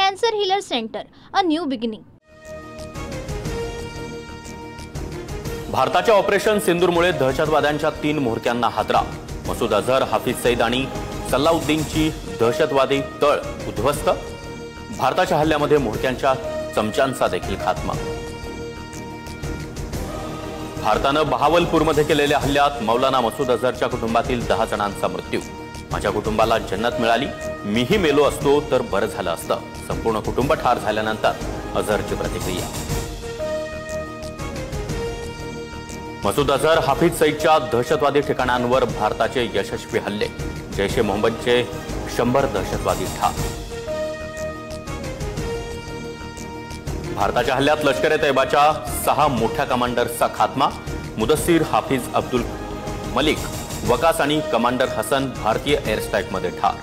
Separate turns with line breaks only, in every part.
Cancer Healer Center, a new beginning.
भारताच्या operation सिंदूरमुळे दहशतवाद्यांच्या 3 म्होरक्यांना हादरा. मसूद अझहर, हाफिज सईद आणि सल्लाउद्दीनची दहशतवादी तळ उद्ध्वस्त. भारताच्या हल्ल्यामध्ये म्होरक्यांच्या चमच्यांचा देखील खात्मा. भारतानं बहावलपूरमध्ये केलेल्या हल्ल्यात मौलाना मसूद अझहरच्या कुटुंबातील 10 जणांचा मृत्यू. माझ्या कुटुंबाला जन्नत मिळाली, मीही मेलो असतो तर बरं झालं असतं. संपूर्ण कुटुंब ठार झाल्यानंतर अझहरची प्रतिक्रिया. मसूद अझहर, हाफिज सईदच्या दहशतवादी ठिकाणांवर भारताचे यशस्वी हल्ले. जैश ए मोहम्मदचे 100 दहशतवादी ठार. भारताच्या हल्ल्यात लष्कर ए तैयबाच्या 6 मोठ्या कमांडर्सचा खात्मा. मुदस्सीर, हाफिज अब्दुल मलिक, वकास आणि कमांडर हसन भारतीय एअर स्ट्राईकमध्ये ठार.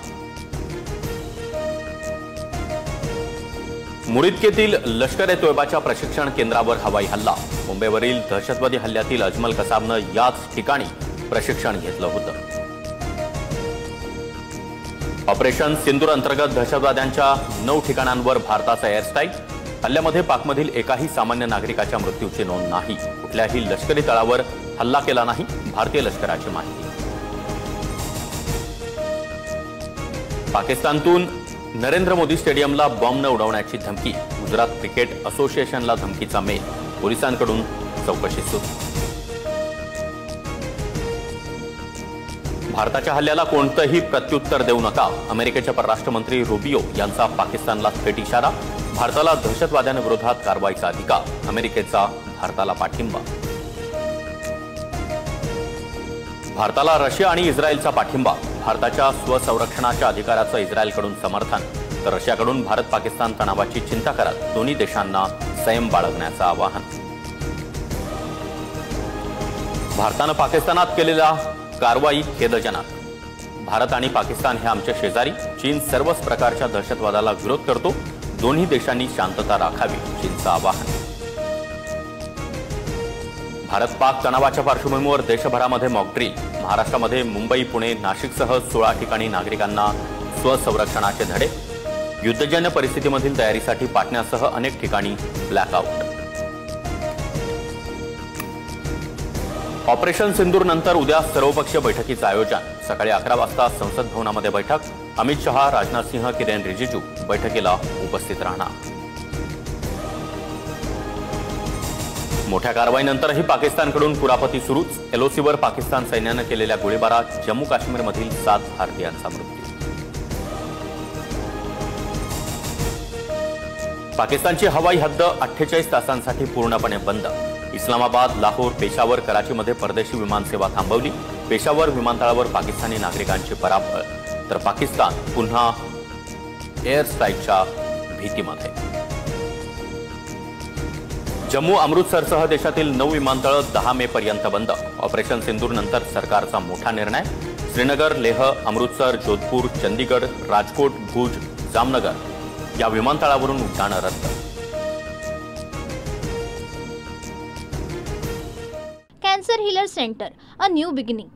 मुरिदकेतील लष्कर ए तोयबाच्या प्रशिक्षण केंद्रावर हवाई हल्ला. मुंबईवरील दहशतवादी हल्ल्यातील अजमल कसाबनं याच ठिकाणी प्रशिक्षण घेतलं होतं. ऑपरेशन सिंदूर अंतर्गत दहशतवाद्यांच्या 9 ठिकाणांवर भारताचा एअर स्ट्राईक. हल्ल्यामध्ये पाकमधील एकाही सामान्य नागरिकाच्या मृत्यूची नोंद नाही. कुठल्याही लष्करी तळावर हल्ला केला नाही, भारतीय लष्कराची माहिती. पाकिस्तानतून नरेंद्र मोदी स्टेडियमला बॉम्ब न उडवण्याची धमकी. गुजरात क्रिकेट असोसिएशनला धमकीचा मेल. पोलिसांकडून चौकशी सुरू. भारताच्या हल्ल्याला कोणतंही प्रत्युत्तर देऊ नका. अमेरिकेचे परराष्ट्र मंत्री रुबियो यांचा पाकिस्तानला थेट इशारा. भारताला दहशतवाद्यांविरोधात कारवाईचा अधिकार. अमेरिकेचा भारताला पाठिंबा. भारताला रशिया आणि इस्रायलचा पाठिंबा. भारताच्या स्वसंरक्षणाच्या अधिकाराचं इस्रायलकडून समर्थन, तर रशियाकडून भारत पाकिस्तान तणावाची चिंता करत दोन्ही देशांना संयम बाळगण्याचं आवाहन. भारतानं पाकिस्तानात केलेल्या कारवाई खेदजनक. भारत आणि पाकिस्तान हे आमचे शेजारी. चीन सर्वच प्रकारच्या दहशतवादाला विरोध करतो. दोन्ही देशांनी शांतता राखावी, चीनचं आवाहन. भारत पाक तणावाच्या पार्श्वभूमीवर देशभरामध्ये मॉकड्रिल. महाराष्ट्रामध्ये मुंबई, पुणे, नाशिकसह 16 ठिकाणी नागरिकांना स्वसंरक्षणाचे धडे. युद्धजन्य परिस्थितीमधील तयारीसाठी पाटण्यासह अनेक ठिकाणी ब्लॅकआउट. ऑपरेशन सिंदूर नंतर उद्या सर्वपक्षीय बैठकीचं आयोजन. सकाळी 11 वाजता संसद भवनामध्ये बैठक. अमित शहा, राजनाथ सिंह, किरेन रिजिजू बैठकीला उपस्थित राहणार. मोठ्या कारवाईनंतरही पाकिस्तानकडून कुरापती सुरूच. एलओसीवर पाकिस्तान सैन्यानं केलेल्या गोळीबारात जम्मू काश्मीरमधील 7 भारतीयांचा मृत्यू. पाकिस्तानची हवाई हद्द 48 तासांसाठी पूर्णपणे बंद. इस्लामाबाद, लाहोर, पेशावर, कराचीमध्ये परदेशी विमानसेवा थांबवली. पेशावर विमानतळावर पाकिस्तानी नागरिकांची पराभव, तर पाकिस्तान पुन्हा एअर स्ट्राईकच्या भीतीमध्ये. जम्मू, अमृतसरसह देशातील 9 विमानतळं 10 मे पर्यंत बंद. ऑपरेशन सिंदूर नंतर सरकारचा मोठा निर्णय. श्रीनगर, लेह, अमृतसर, जोधपूर, चंदीगड, राजकोट, भुज, जामनगर या विमानतळावरून उड्डाणं रद्द.
Cancer Healer Center, a new beginning.